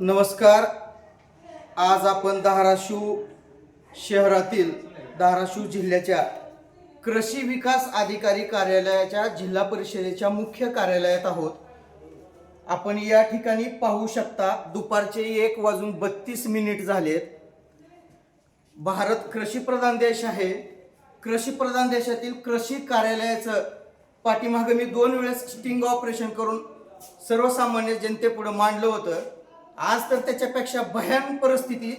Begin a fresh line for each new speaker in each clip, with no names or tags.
नमस्कार. आज आपण धाराशिव शहरातील धाराशिव जिल्ह्याच्या कृषी विकास अधिकारी कार्यालयाच्या जिल्हा परिषदेच्या मुख्य कार्यालयात आहोत. आपण या ठिकाणी पाहू शकता दुपारचे 1:32 झालेत. भारत कृषी प्रधान देश आहे. कृषी प्रधान देशातील कृषी कार्यालयाचं पाठीमागे मी 2 वेळेस स्टिंग ऑपरेशन करून सर्वसामान्य जनतेपुढे मांडलं होतं. आज तर त्याच्यापेक्षा भयानक परिस्थिती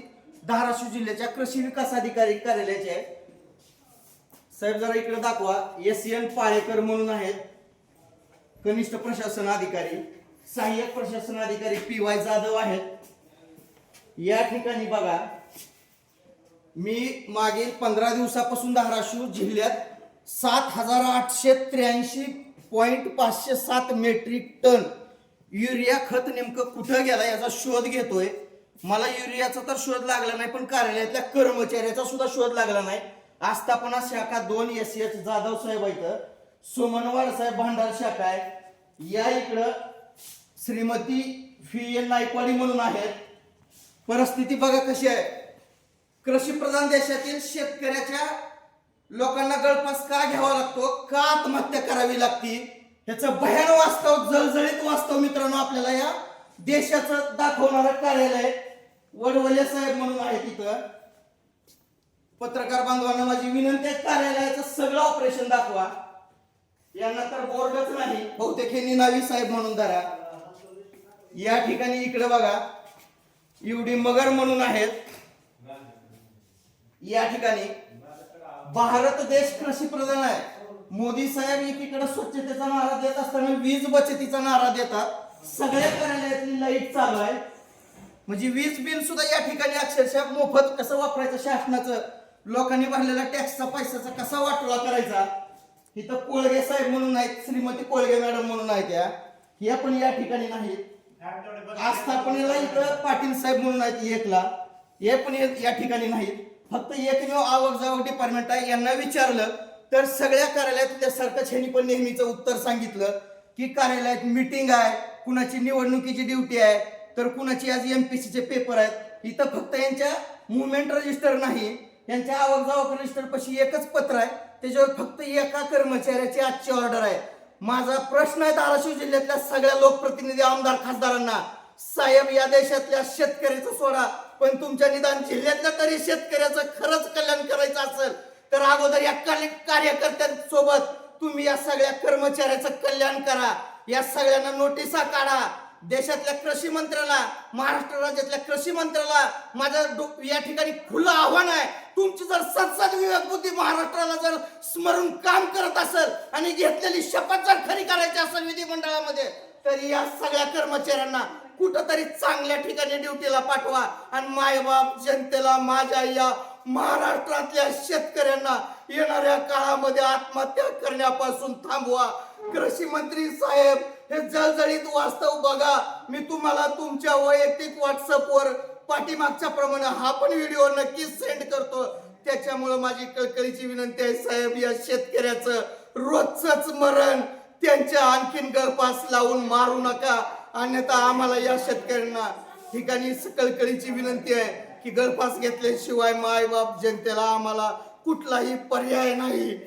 धाराशिव जिल्ह्याच्या कृषी विकास अधिकारी कार्यालयाची आहे. साहेब जरा इकडे दाखवा. SN पाळेकर म्हणून आहेत कनिष्ठ प्रशासन अधिकारी. सहाय्यक प्रशासन अधिकारी PY जाधव आहेत. या ठिकाणी बघा, मी मागील 15 दिवसापासून धाराशिव जिल्ह्यात 7,883.507 मेट्रिक टन युरिया खत नेमकं कुठं गेला याचा शोध घेतोय. मला युरियाचा तर शोध लागला नाही, पण कार्यालयातल्या कर्मचाऱ्याचा सुद्धा शोध लागला नाही. आस्थापना शाखा 2 SH जाधव साहेब आहेत. सोमनवाड साहेब भांडार शाखा आहे. या इकडं श्रीमती VN नायकवाडी म्हणून आहेत. परिस्थिती बघा कशी आहे. कृषी प्रधान देशातील शेतकऱ्याच्या लोकांना गळफास का घ्यावा लागतो, का आत्महत्या करावी लागती, ह्याचं भयानक वास्तव, जळजळीत वास्तव मित्रांनो आपल्याला या देशाचं दाखवणारं कार्यालय वडवले साहेब म्हणून आहे. तिथं पत्रकार बांधवांना माझी विनंती आहे, कार्यालयाचं सगळं ऑपरेशन दाखवा. यांना तर बोर्डच नाही, बहुतेक हे निनावी साहेब म्हणून धरा. या ठिकाणी इकडे बघा, UD मगर म्हणून आहेत. या ठिकाणी भारत देश कृषी प्रधान आहे. मोदी साहेब एकीकडे स्वच्छतेचा नारा देत असताना वीज बचतीचा नारा देतात. सगळ्या कार्यालयातली लाईट चालू आहे. म्हणजे वीज बिल सुद्धा या ठिकाणी अक्षरशः मोफत कसं वापरायचं, शासनाचं लोकांनी भरलेला टॅक्सचा पैशाचा कसा वाटोळा करायचा. इथं कोळगे साहेब म्हणून आहेत, श्रीमती कोळगे मॅडम म्हणून आहेत. या पण या ठिकाणी नाहीत. आस्थापनेला इथं पाटील साहेब म्हणून आहेत एकला, हे पण या ठिकाणी नाहीत. फक्त एकमेव आवक जावक डिपार्टमेंट आहे. यांना विचारलं तर सगळ्या कार्यालयातल्या सरकारच ह्यांनी पण नेहमीचं उत्तर सांगितलं की कार्यालयात मीटिंग आहे, कुणाची निवडणुकीची ड्युटी आहे, तर कुणाची आज MPSC चे पेपर आहेत. इथं फक्त यांच्या मुवमेंट रजिस्टर नाही, यांच्या आवक जावक रजिस्टर पाशी एकच पत्र आहे, त्याच्यावर फक्त एका कर्मचाऱ्याची आजची ऑर्डर आहे. माझा प्रश्न आहे धाराशिव जिल्ह्यातल्या सगळ्या लोकप्रतिनिधी, आमदार, खासदारांना, साहेब या देशातल्या शेतकऱ्याचं सोडा, पण तुमच्या निदान जिल्ह्यातल्या तरी शेतकऱ्याचं खरंच कल्याण करायचं असेल तर अगोदर या कार्यकर्त्यांसोबत तुम्ही या सगळ्या कर्मचाऱ्याचं कल्याण करा. या सगळ्यांना नोटिसा काढा. देशातल्या कृषी मंत्र्याला, महाराष्ट्र राज्यातल्या कृषी मंत्र्याला माझं या ठिकाणी खुलं आव्हान आहे. तुमची जर सदसद विवेक बुद्धी महाराष्ट्राला जर स्मरून काम करत असेल आणि घेतलेली शपथ जर खरी करायची असेल विधिमंडळामध्ये, तर या सगळ्या कर्मचाऱ्यांना कुठंतरी चांगल्या ठिकाणी ड्युटीला पाठवा आणि मायबाप जनतेला, माझ्या या महाराष्ट्रातल्या शेतकऱ्यांना येणाऱ्या काळामध्ये आत्महत्या करण्यापासून थांबवा. कृषी मंत्री साहेब, हे जळजळीत वास्तव बघा. मी तुम्हाला तुमच्या वैयक्तिक WhatsAppवर पाठीमागच्या प्रमाणे हा पण व्हिडिओ नक्कीच सेंड करतो. त्याच्यामुळे माझी कळकळीची विनंती आहे, साहेब या शेतकऱ्याचं रोजच मरण त्यांच्या आणखीन गळफास लावून मारू नका, अन्यथा आम्हाला या शेतकऱ्यांना ठिकाणी कळकळीची विनंती आहे की गळफास घेतल्याशिवाय मायबाप जनतेला आम्हाला कुठलाही पर्याय नाही.